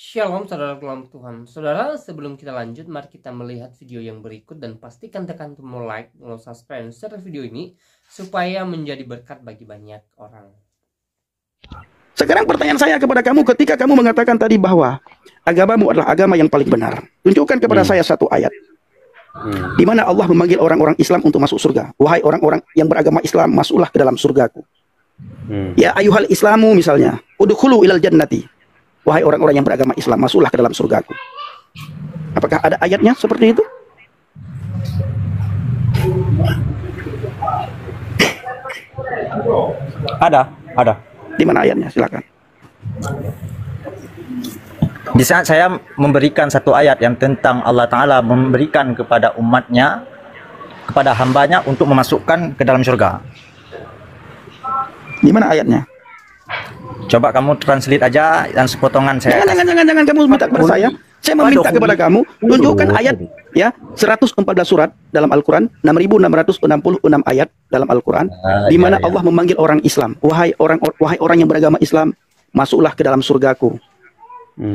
Shalom saudara dalam Tuhan. Saudara, sebelum kita lanjut, mari kita melihat video yang berikut dan pastikan tekan tombol like, subscribe, dan share video ini supaya menjadi berkat bagi banyak orang. Sekarang pertanyaan saya kepada kamu, ketika kamu mengatakan tadi bahwa agamamu adalah agama yang paling benar, tunjukkan kepada saya satu ayat di mana Allah memanggil orang-orang Islam untuk masuk surga. Wahai orang-orang yang beragama Islam, masuklah ke dalam surgaku. Ya ayuhal islamu misalnya, udkhulu ilal jannati. Wahai orang-orang yang beragama Islam, masuklah ke dalam surgaku. Apakah ada ayatnya seperti itu? Ada. Di mana ayatnya? Silakan. Di saat saya memberikan satu ayat yang tentang Allah Ta'ala memberikan kepada umatnya, kepada hambanya untuk memasukkan ke dalam surga. Di mana ayatnya? Coba kamu translate aja dan sepotongan saya. Jangan kamu minta kepada saya. Saya meminta kepada kamu tunjukkan ayat ya 114 surat dalam Al-Qur'an, 6666 ayat dalam Al-Qur'an di mana Allah memanggil orang Islam. Wahai orang yang beragama Islam, masuklah ke dalam surgaku.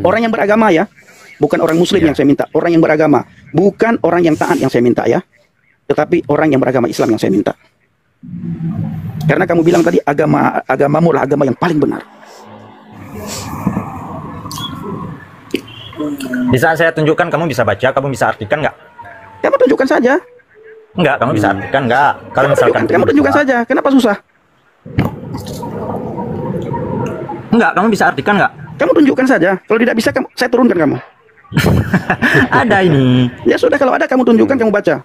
Orang yang beragama ya, bukan orang muslim yang saya minta, orang yang beragama, bukan orang yang taat yang saya minta ya. Tetapi orang yang beragama Islam yang saya minta. Karena kamu bilang tadi agamamu adalah agama yang paling benar. Di saat saya tunjukkan, kamu bisa baca, kamu bisa artikan nggak? Kamu tunjukkan saja. Enggak, kamu bisa artikan nggak? Kalau misalkan kamu tunjukkan saja. Kenapa susah? Enggak, kamu bisa artikan nggak? Kamu tunjukkan saja. Kalau tidak bisa, saya turunkan kamu. Ada ini. Ya sudah, kalau ada kamu tunjukkan, kamu baca.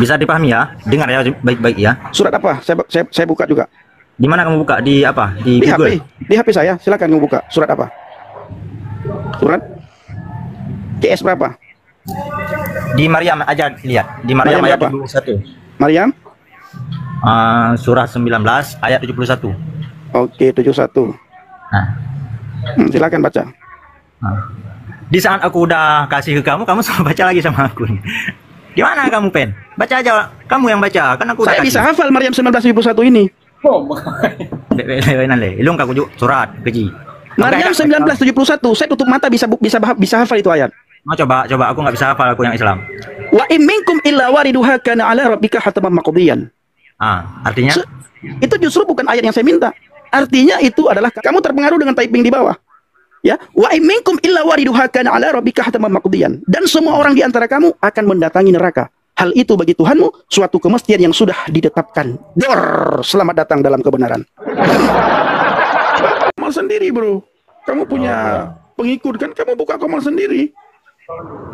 Bisa dipahami ya? Dengar ya baik-baik ya. Surat apa? Saya buka juga. Di mana kamu buka? Di apa? Di Google? Di HP saya. Silakan kamu buka. Surat apa? Surat CS berapa? Di Maryam aja lihat. Di Maryam ayat 71. Maryam? Surah 19 ayat 71. Oke, 71. Nah. Silakan baca. Di saat aku udah kasih ke kamu, kamu sama baca lagi sama aku. Gimana kamu, Pen? Baca aja. Kamu yang baca. Kan aku saya udah bisa hafal Maryam 1971 ini. Ilung kaku surat keji. Maryam 1971. Saya tutup mata bisa hafal itu ayat. Mau coba aku nggak bisa hafal, aku yang Islam. Wa in minkum illa wariduha kana ala rabbika hataman maqdiyan. Artinya itu justru bukan ayat yang saya minta. Artinya itu adalah kamu terpengaruh dengan typing di bawah. Ya, wa in minkum illa wariduha kana ala rabbika hataman maqdiyan. Dan semua orang di antara kamu akan mendatangi neraka. Hal itu bagi Tuhanmu suatu kemestian yang sudah ditetapkan. Selamat datang dalam kebenaran. Komal sendiri, bro. Kamu punya pengikut kan? Kamu buka komal sendiri.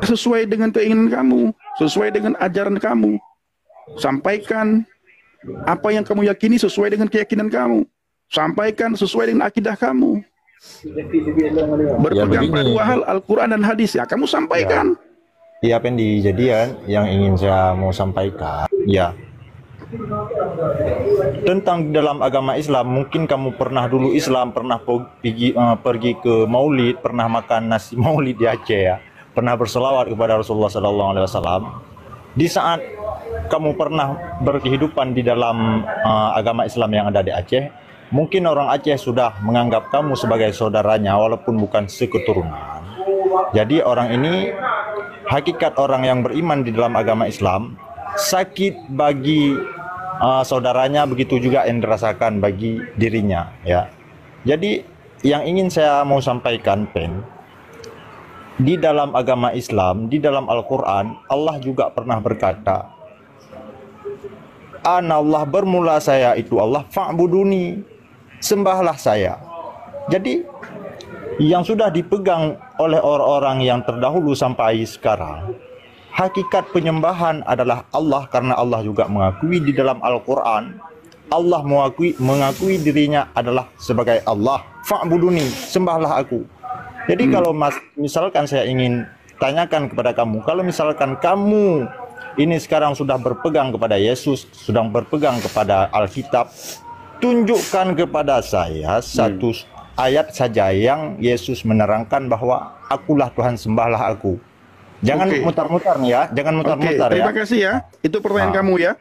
Sesuai dengan keinginan kamu, sesuai dengan ajaran kamu. Sampaikan apa yang kamu yakini sesuai dengan keyakinan kamu. Sampaikan sesuai dengan akidah kamu. Berpegang pada dua hal, Al-Quran dan hadis. Ya, kamu sampaikan. Iya, Pendi. Jadian yang ingin saya mau sampaikan, ya, tentang dalam agama Islam, mungkin kamu pernah dulu Islam, pernah pergi ke Maulid, pernah makan nasi Maulid di Aceh ya, pernah berselawat kepada Rasulullah SAW. Di saat kamu pernah berkehidupan di dalam agama Islam yang ada di Aceh, mungkin orang Aceh sudah menganggap kamu sebagai saudaranya walaupun bukan seketurunan. Jadi orang ini, hakikat orang yang beriman di dalam agama Islam, sakit bagi saudaranya, begitu juga yang dirasakan bagi dirinya ya. Jadi yang ingin saya mau sampaikan, Pen, di dalam agama Islam, di dalam Al-Quran, Allah juga pernah berkata, Anallah, bermula saya itu Allah, fa'buduni, sembahlah saya. Jadi yang sudah dipegang oleh orang-orang yang terdahulu sampai sekarang, hakikat penyembahan adalah Allah, karena Allah juga mengakui di dalam Al-Quran, Allah mengakui dirinya adalah sebagai Allah. Fa'buduni, sembahlah aku. Jadi kalau misalkan saya ingin tanyakan kepada kamu, kalau misalkan kamu ini sekarang sudah berpegang kepada Yesus, sedang berpegang kepada Alkitab, tunjukkan kepada saya satu ayat saja yang Yesus menerangkan bahwa akulah Tuhan, sembahlah aku. Jangan mutar-mutar nih ya, jangan mutar-mutar ya. Terima kasih ya, itu pertanyaan kamu ya.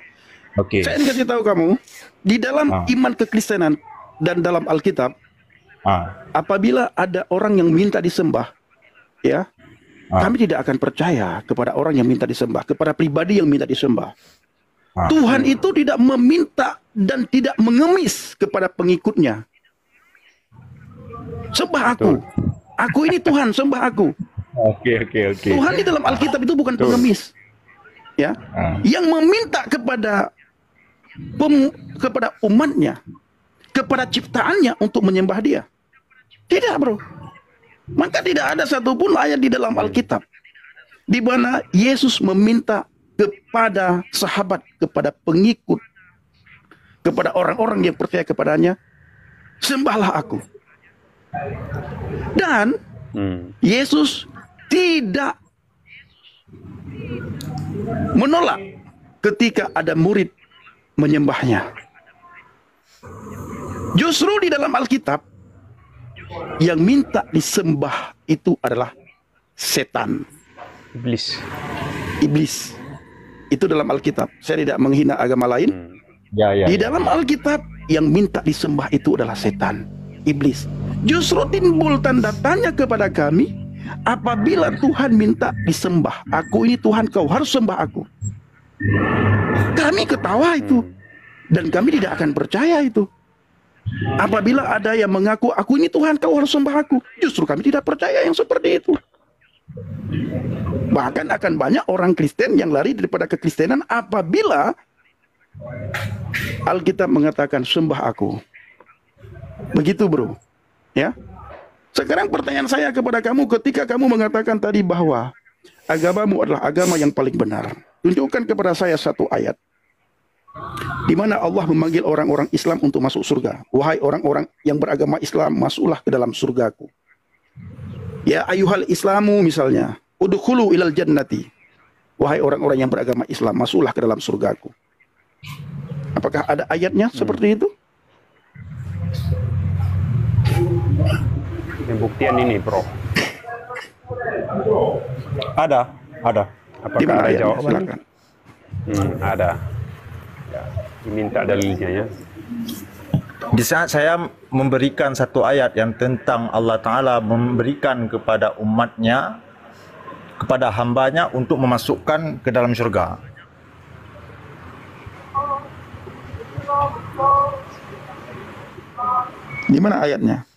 Saya ingin kasih tahu kamu, di dalam iman kekristenan dan dalam Alkitab, Apabila ada orang yang minta disembah, ya, kami tidak akan percaya kepada orang yang minta disembah, kepada pribadi yang minta disembah. Tuhan itu tidak meminta dan tidak mengemis kepada pengikutnya. Sembah aku. Aku ini Tuhan, sembah aku. Oke. Tuhan di dalam Alkitab itu bukan pengemis. Ya. Yang meminta kepada umatnya, kepada ciptaannya untuk menyembah dia. Tidak, bro. Maka tidak ada satupun ayat di dalam Alkitab di mana Yesus meminta kepada sahabat, kepada pengikut, kepada orang-orang yang percaya kepadanya, sembahlah aku. Dan Yesus tidak menolak ketika ada murid menyembahnya. Justru di dalam Alkitab yang minta disembah itu adalah setan. Iblis. Itu dalam Alkitab. Saya tidak menghina agama lain. Di dalam Alkitab yang minta disembah itu adalah setan, iblis. Justru timbul tanda tanya kepada kami apabila Tuhan minta disembah. Aku ini Tuhan, kau harus sembah aku. Kami ketawa itu. Dan kami tidak akan percaya itu. Apabila ada yang mengaku, aku ini Tuhan, kau harus sembah aku. Justru kami tidak percaya yang seperti itu. Bahkan akan banyak orang Kristen yang lari daripada kekristenan apabila Alkitab mengatakan sembah aku. Begitu, bro. Ya. Sekarang pertanyaan saya kepada kamu, ketika kamu mengatakan tadi bahwa agamamu adalah agama yang paling benar, tunjukkan kepada saya satu ayat di mana Allah memanggil orang-orang Islam untuk masuk surga. Wahai orang-orang yang beragama Islam, masuklah ke dalam surgaku. Ya ayuhal Islamu misalnya, udkhulu ilal jannati. Wahai orang-orang yang beragama Islam, masuklah ke dalam surgaku. Apakah ada ayatnya seperti itu? Pembuktian ini, bro. Ada. Apakah Di mana ada ayatnya? jawaban? Silakan. Ada. Ya, diminta dalilnya ya. Di saat saya memberikan satu ayat yang tentang Allah Ta'ala memberikan kepada umatnya, kepada hambanya untuk memasukkan ke dalam surga. Di mana ayatnya?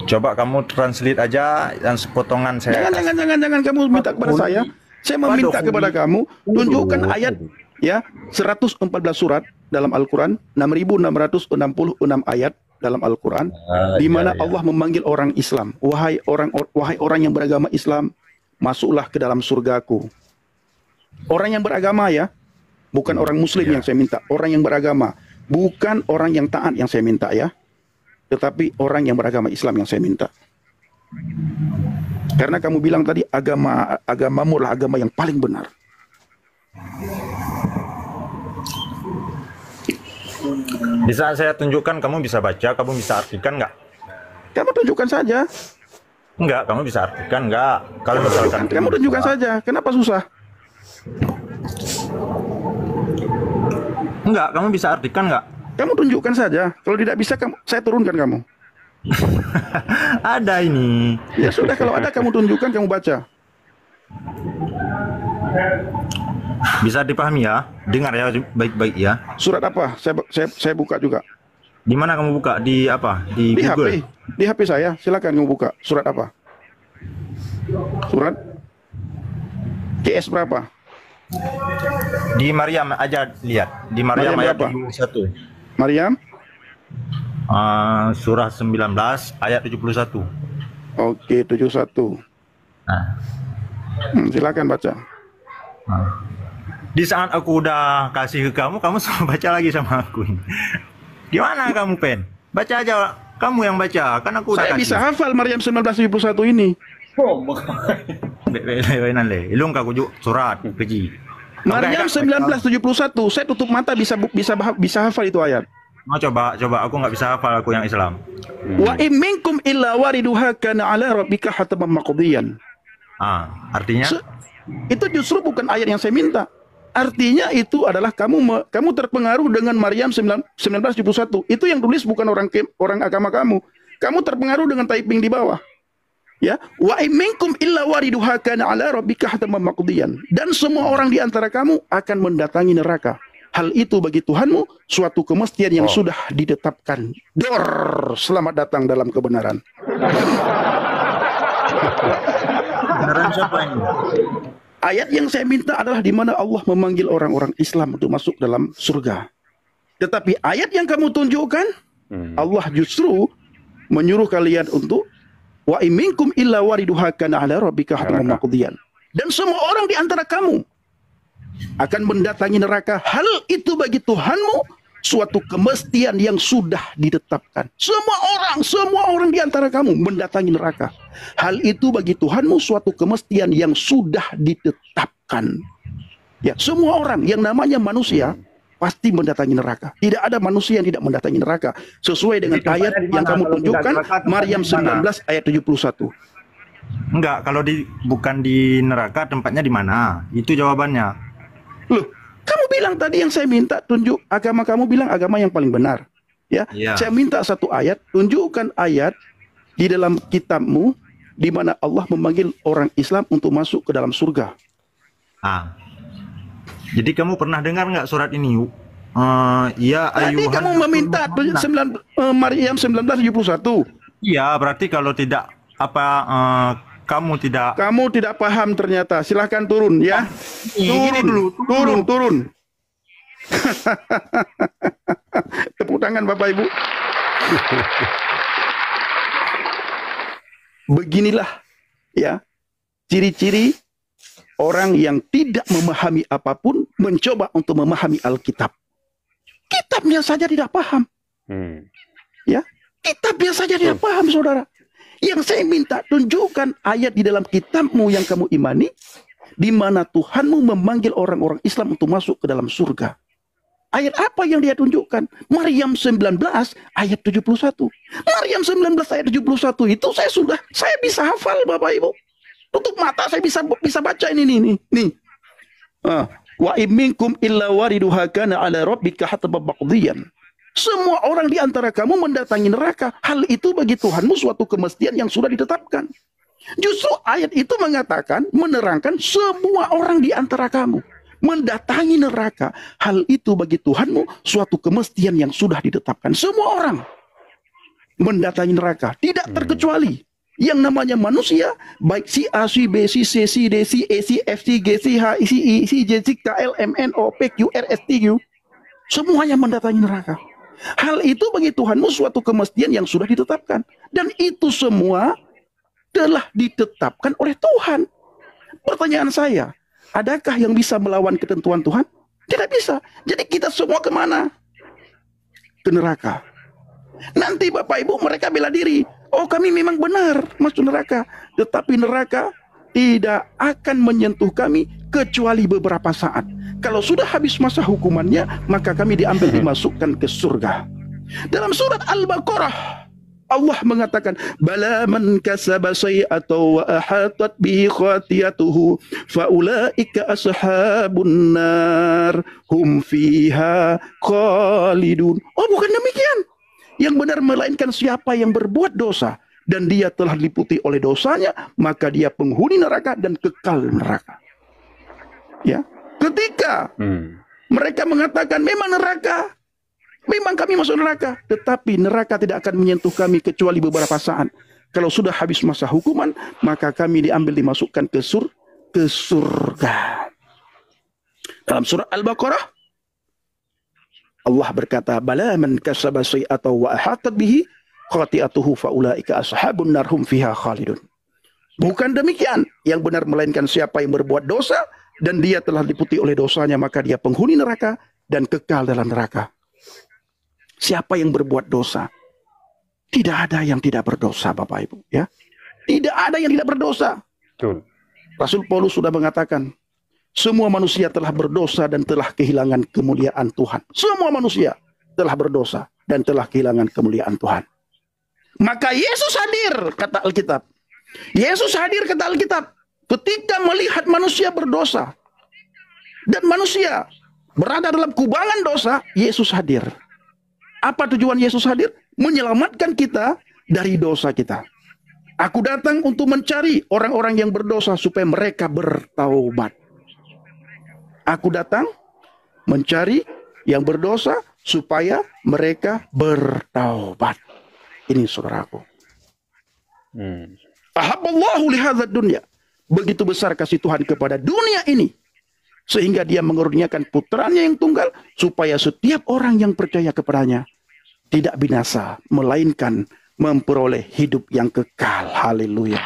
Coba kamu translate aja yang sepotongan saya. Jangan kamu minta kepada saya. Saya meminta kepada kamu tunjukkan ayat ya 114 surat dalam Al-Qur'an, 6666 ayat dalam Al-Qur'an di mana Allah memanggil orang Islam, wahai orang yang beragama Islam, masuklah ke dalam surgaku. Orang yang beragama ya, bukan orang muslim yang saya minta, orang yang beragama, bukan orang yang taat yang saya minta ya. Tetapi orang yang beragama Islam yang saya minta. Karena kamu bilang tadi agamamu adalah agama yang paling benar. Di saat saya tunjukkan, kamu bisa baca, kamu bisa artikan nggak? Kamu tunjukkan saja. Enggak, kamu bisa artikan nggak? Kalau misalkan Kamu tunjukkan saja. Kenapa susah? Enggak, kamu bisa artikan nggak? Kamu tunjukkan saja. Kalau tidak bisa, saya turunkan kamu. Ada ini. Ya sudah, kalau ada kamu tunjukkan, kamu baca. Bisa dipahami ya? Dengar ya baik-baik ya. Surat apa? Saya buka juga. Di mana kamu buka? Di apa? Di Google? Di HP saya. Silakan kamu buka. Surat apa? Surat CS berapa? Di Maryam aja lihat. Di Maryam ayat 71. Maryam? Surah 19 ayat 71. Oke, 71. Nah. Silakan baca. Di saat aku udah kasih ke kamu, kamu sama baca lagi sama aku ini. Gimana kamu, Pen? Baca aja, kamu yang baca, kan aku udah Saya kasih. bisa hafal Maryam 1971 ini. Ilung kaku surat keji. Maryam 1971, saya tutup mata bisa hafal itu ayat. Mau coba aku nggak bisa hafal, aku yang Islam. Wa in minkum illa wariduha kana ala rabbika hataman maqdiyan. Artinya itu justru bukan ayat yang saya minta. Artinya itu adalah kamu terpengaruh dengan Maryam 1971. Itu yang tulis bukan orang agama kamu. kamu terpengaruh dengan typing di bawah. Ya, wa minkum illa wariduha kana ala rabbika hataman maqdiyan. Dan semua orang di antara kamu akan mendatangi neraka. Hal itu bagi Tuhanmu suatu kemestian yang sudah ditetapkan. Dor, selamat datang dalam kebenaran. Beneran siapa ini? Ayat yang saya minta adalah di mana Allah memanggil orang-orang Islam untuk masuk dalam surga. Tetapi ayat yang kamu tunjukkan, Allah justru menyuruh kalian untuk wa minkum illa wariduha kana ala rabbika hataman maqdiyan. Dan semua orang di antara kamu akan mendatangi neraka. Hal itu bagi Tuhanmu suatu kemestian yang sudah ditetapkan. Semua orang di antara kamu mendatangi neraka. Hal itu bagi Tuhanmu suatu kemestian yang sudah ditetapkan. Ya, semua orang yang namanya manusia pasti mendatangi neraka. Tidak ada manusia yang tidak mendatangi neraka. Sesuai dengan ayat yang kamu tunjukkan, Maryam 19 ayat 71. Enggak, kalau bukan di neraka, tempatnya di mana? Itu jawabannya. Loh, kamu bilang tadi yang saya minta tunjuk agama, kamu bilang agama yang paling benar. Ya, saya minta satu ayat, tunjukkan ayat di dalam kitabmu di mana Allah memanggil orang Islam untuk masuk ke dalam surga. Jadi kamu pernah dengar nggak surat ini? Ya, tadi kamu meminta Maryam 1971. Iya, berarti kalau tidak kamu tidak paham ternyata. Silahkan turun ya. Turun. Tepuk tangan Bapak Ibu. Beginilah ya ciri-ciri orang yang tidak memahami apapun mencoba untuk memahami Alkitab. Kitabnya saja tidak paham. Ya, kitabnya saja tidak paham, saudara. Yang saya minta, tunjukkan ayat di dalam kitabmu yang kamu imani, di mana Tuhanmu memanggil orang-orang Islam untuk masuk ke dalam surga. Ayat apa yang dia tunjukkan? Maryam 19 ayat 71. Maryam 19 ayat 71 itu saya bisa hafal Bapak Ibu. Tutup mata saya bisa baca ini nih. Wa minkum illa wariduha kana ala rabbika hataman maqdiyan. Semua orang di antara kamu mendatangi neraka. Hal itu bagi Tuhanmu suatu kemestian yang sudah ditetapkan. Justru ayat itu mengatakan, menerangkan semua orang di antara kamu mendatangi neraka. Hal itu bagi Tuhanmu suatu kemestian yang sudah ditetapkan. Semua orang mendatangi neraka, tidak terkecuali. Yang namanya manusia, baik si A, si B, si C, si D, si E, si F, si G, si H, si I, si J, si K, L, M, N, O, P, Q, R, S, T, U. Semuanya mendatangi neraka. Hal itu bagi Tuhanmu suatu kemestian yang sudah ditetapkan. Dan itu semua telah ditetapkan oleh Tuhan. Pertanyaan saya, adakah yang bisa melawan ketentuan Tuhan? Tidak bisa. Jadi kita semua kemana? Ke neraka. Nanti Bapak Ibu mereka bela diri. Oh, kami memang benar masuk neraka. Tetapi neraka tidak akan menyentuh kami kecuali beberapa saat. Kalau sudah habis masa hukumannya, maka kami diambil dimasukkan ke surga. Dalam surat Al-Baqarah, Allah mengatakan, "Bala man kasaba sayyi'atan wa ahatat bihi khatiyatuhu fa ulaika ashabun nar hum fiha khalidun." Oh, bukan demikian. Yang benar melainkan siapa yang berbuat dosa dan dia telah diliputi oleh dosanya, maka dia penghuni neraka dan kekal neraka. Ya, ketika mereka mengatakan memang neraka, memang kami masuk neraka, tetapi neraka tidak akan menyentuh kami kecuali beberapa saat. Kalau sudah habis masa hukuman, maka kami diambil dimasukkan ke surga. Dalam surah Al-Baqarah, Allah berkata, "Bala man kasaba sayyi'atan wa ahatat bihi khati'atuhu fa ulaika ashabun nar hum fiha khalidun." Bukan demikian, yang benar melainkan siapa yang berbuat dosa dan dia telah diliputi oleh dosanya, maka dia penghuni neraka dan kekal dalam neraka. Siapa yang berbuat dosa? Tidak ada yang tidak berdosa, Bapak Ibu, ya. Tidak ada yang tidak berdosa. Betul. Rasul Paulus sudah mengatakan, semua manusia telah berdosa dan telah kehilangan kemuliaan Tuhan. Semua manusia telah berdosa dan telah kehilangan kemuliaan Tuhan. Maka Yesus hadir, kata Alkitab. Yesus hadir, kata Alkitab, ketika melihat manusia berdosa dan manusia berada dalam kubangan dosa, Yesus hadir. Apa tujuan Yesus hadir? Menyelamatkan kita dari dosa kita. Aku datang untuk mencari orang-orang yang berdosa supaya mereka bertaubat. Aku datang mencari yang berdosa supaya mereka bertaubat. Ini saudaraku. Ahabballahu lihadzal dunya. Begitu besar kasih Tuhan kepada dunia ini, sehingga dia mengaruniakan putranya yang tunggal, supaya setiap orang yang percaya kepadanya tidak binasa, melainkan memperoleh hidup yang kekal. Haleluya.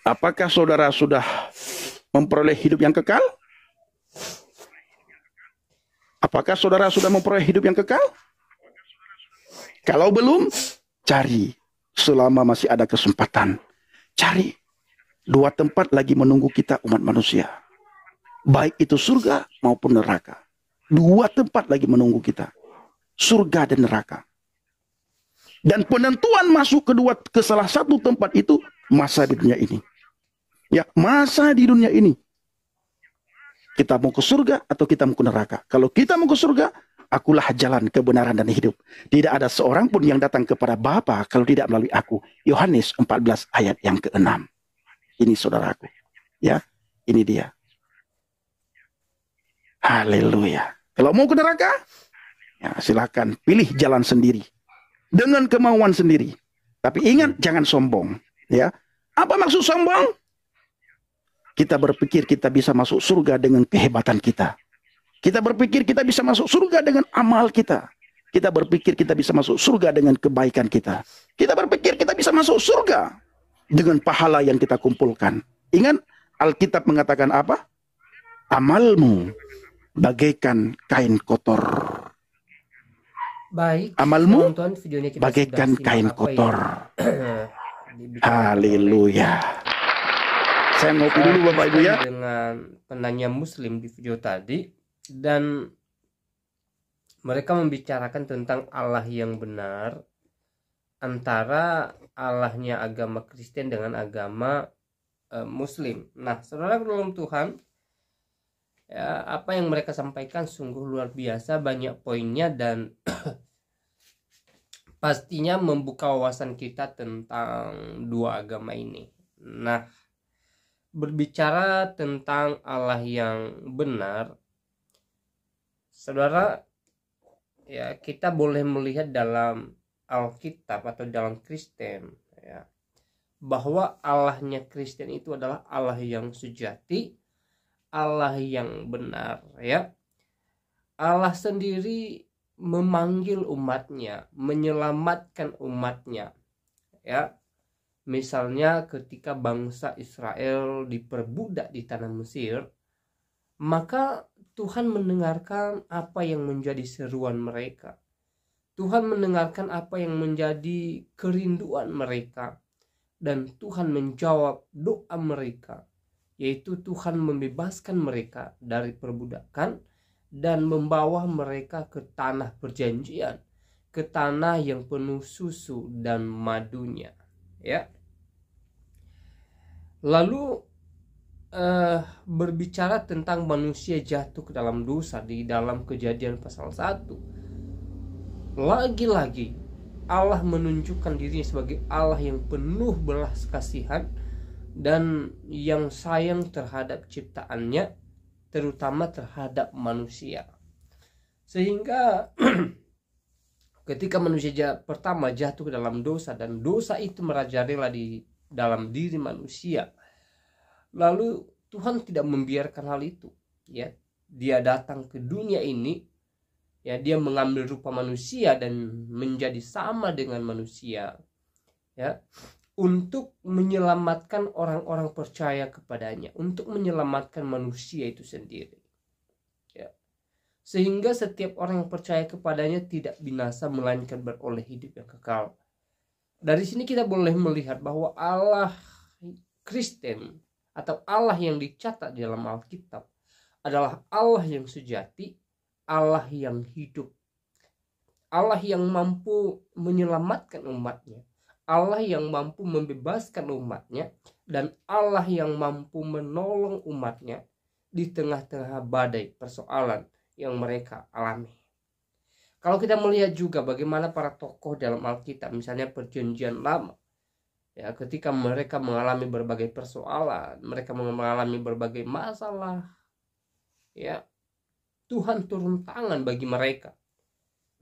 Apakah saudara sudah memperoleh hidup yang kekal? Apakah saudara sudah memperoleh hidup yang kekal? Kalau belum, cari. Selama masih ada kesempatan, cari. 2 tempat lagi menunggu kita umat manusia, baik itu surga maupun neraka. 2 tempat lagi menunggu kita, surga dan neraka. Dan penentuan masuk ke salah satu tempat itu masa di dunia ini. Ya, masa di dunia ini. Kita mau ke surga atau kita mau ke neraka. Kalau kita mau ke surga, akulah jalan kebenaran dan hidup. Tidak ada seorang pun yang datang kepada Bapa kalau tidak melalui aku. Yohanes 14 ayat yang ke-6. Ini saudaraku. Ya, ini dia. Haleluya. Kalau mau ke neraka, ya silakan pilih jalan sendiri. Dengan kemauan sendiri. Tapi ingat, jangan sombong. Ya. Apa maksud sombong? Kita berpikir kita bisa masuk surga dengan kehebatan kita. Kita berpikir kita bisa masuk surga dengan amal kita. Kita berpikir kita bisa masuk surga dengan kebaikan kita. Kita berpikir kita bisa masuk surga dengan pahala yang kita kumpulkan. Ingat, Alkitab mengatakan apa? Amalmu bagaikan kain kotor. Baik, amalmu teman-teman, videonya kita bagaikan sudah kain simak kotor. Haleluya. Saya ngopi dulu Bapak Ibu ya. Dengan penanya muslim di video tadi, dan mereka membicarakan tentang Allah yang benar, antara Allahnya agama Kristen dengan agama Muslim. Nah, saudara dalam Tuhan, ya, apa yang mereka sampaikan sungguh luar biasa, banyak poinnya, dan pastinya membuka wawasan kita tentang 2 agama ini. Nah, berbicara tentang Allah yang benar, saudara, ya kita boleh melihat dalam Alkitab atau dalam Kristen, ya, bahwa Allahnya Kristen itu adalah Allah yang sejati, Allah yang benar, ya. Allah sendiri memanggil umatnya, menyelamatkan umatnya, ya. Misalnya ketika bangsa Israel diperbudak di tanah Mesir, maka Tuhan mendengarkan apa yang menjadi seruan mereka. Tuhan mendengarkan apa yang menjadi kerinduan mereka. Dan Tuhan menjawab doa mereka, yaitu Tuhan membebaskan mereka dari perbudakan dan membawa mereka ke tanah perjanjian, ke tanah yang penuh susu dan madunya. Ya. Lalu berbicara tentang manusia jatuh ke dalam dosa di dalam Kejadian pasal 1. Lagi-lagi Allah menunjukkan dirinya sebagai Allah yang penuh belas kasihan dan yang sayang terhadap ciptaannya, terutama terhadap manusia. Sehingga ketika manusia pertama jatuh ke dalam dosa dan dosa itu merajalela di dalam diri manusia, lalu Tuhan tidak membiarkan hal itu, ya. Dia datang ke dunia ini, ya, dia mengambil rupa manusia dan menjadi sama dengan manusia, ya, untuk menyelamatkan orang-orang percaya kepadanya, untuk menyelamatkan manusia itu sendiri, ya. Sehingga setiap orang yang percaya kepadanya tidak binasa, melainkan beroleh hidup yang kekal. Dari sini kita boleh melihat bahwa Allah Kristen atau Allah yang dicatat di dalam Alkitab adalah Allah yang sejati, Allah yang hidup, Allah yang mampu menyelamatkan umatnya, Allah yang mampu membebaskan umatnya, dan Allah yang mampu menolong umatnya di tengah-tengah badai persoalan yang mereka alami. Kalau kita melihat juga bagaimana para tokoh dalam Alkitab, misalnya Perjanjian Lama, ya, ketika mereka mengalami berbagai persoalan, mereka mengalami berbagai masalah, ya, Tuhan turun tangan bagi mereka.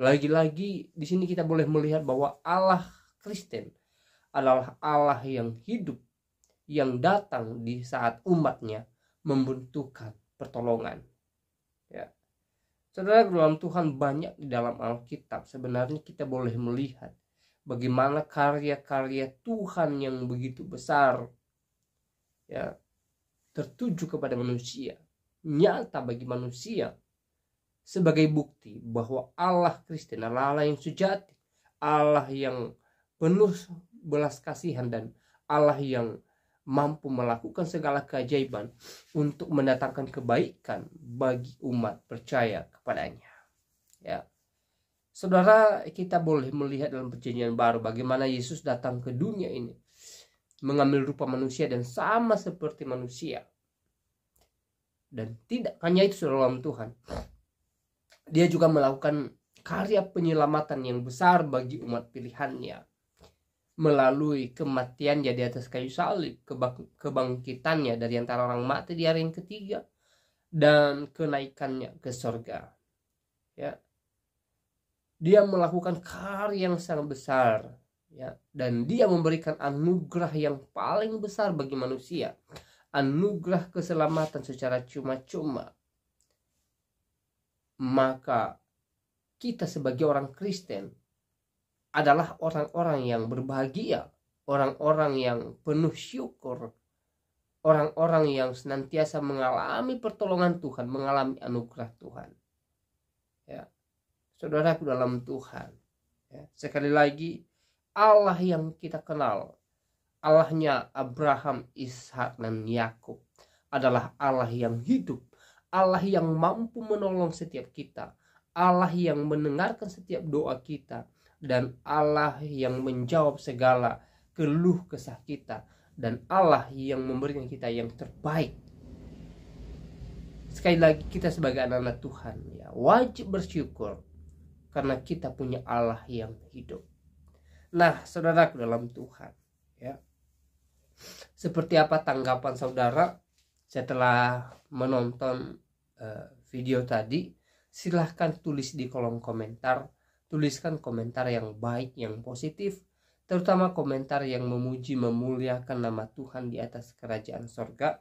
Lagi-lagi di sini kita boleh melihat bahwa Allah Kristen adalah Allah yang hidup, yang datang di saat umatnya membutuhkan pertolongan. Ya. Saudara, dalam Tuhan banyak di dalam Alkitab sebenarnya kita boleh melihat bagaimana karya-karya Tuhan yang begitu besar, ya, tertuju kepada manusia, nyata bagi manusia, sebagai bukti bahwa Allah Kristen adalah Allah yang sejati, Allah yang penuh belas kasihan, dan Allah yang mampu melakukan segala keajaiban untuk mendatangkan kebaikan bagi umat percaya kepadanya. Ya. Saudara, kita boleh melihat dalam Perjanjian Baru bagaimana Yesus datang ke dunia ini mengambil rupa manusia dan sama seperti manusia. Dan tidak hanya itu, saudara dalam Tuhan, Dia juga melakukan karya penyelamatan yang besar bagi umat pilihannya melalui kematiannya di atas kayu salib, kebangkitannya dari antara orang mati di hari yang ketiga, dan kenaikannya ke surga. Ya. Dia melakukan karya yang sangat besar, ya, dan dia memberikan anugerah yang paling besar bagi manusia, anugerah keselamatan secara cuma-cuma. Maka kita sebagai orang Kristen adalah orang-orang yang berbahagia, orang-orang yang penuh syukur, orang-orang yang senantiasa mengalami pertolongan Tuhan, mengalami anugerah Tuhan. Ya. Saudaraku dalam Tuhan, ya, sekali lagi, Allah yang kita kenal, Allahnya Abraham, Ishak, dan Yakub, adalah Allah yang hidup, Allah yang mampu menolong setiap kita, Allah yang mendengarkan setiap doa kita, dan Allah yang menjawab segala keluh kesah kita, dan Allah yang memberikan kita yang terbaik. Sekali lagi, kita sebagai anak-anak Tuhan, ya, wajib bersyukur karena kita punya Allah yang hidup. Nah, saudaraku dalam Tuhan, ya, seperti apa tanggapan saudara setelah menonton video tadi? Silahkan tulis di kolom komentar. Tuliskan komentar yang baik, yang positif, terutama komentar yang memuji, memuliakan nama Tuhan di atas kerajaan sorga,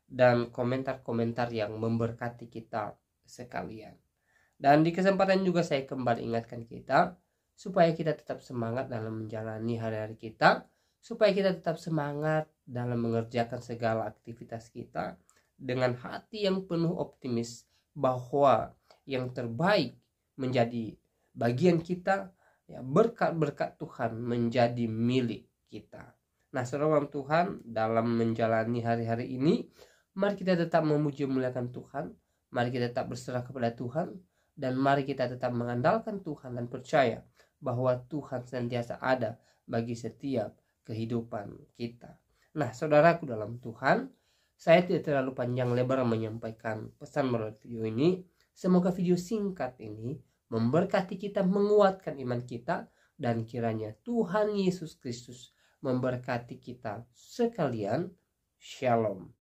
dan komentar-komentar yang memberkati kita sekalian. Dan di kesempatan juga saya kembali ingatkan kita supaya kita tetap semangat dalam menjalani hari-hari kita, supaya kita tetap semangat dalam mengerjakan segala aktivitas kita dengan hati yang penuh optimis bahwa yang terbaik menjadi bagian kita, ya, berkat-berkat Tuhan menjadi milik kita. Nah, saudara Tuhan, dalam menjalani hari-hari ini, mari kita tetap memuji memuliakan Tuhan, mari kita tetap berserah kepada Tuhan, dan mari kita tetap mengandalkan Tuhan dan percaya bahwa Tuhan senantiasa ada bagi setiap kehidupan kita. Nah, saudaraku dalam Tuhan, saya tidak terlalu panjang lebar menyampaikan pesan melalui video ini. Semoga video singkat ini memberkati kita, menguatkan iman kita, dan kiranya Tuhan Yesus Kristus memberkati kita sekalian. Shalom.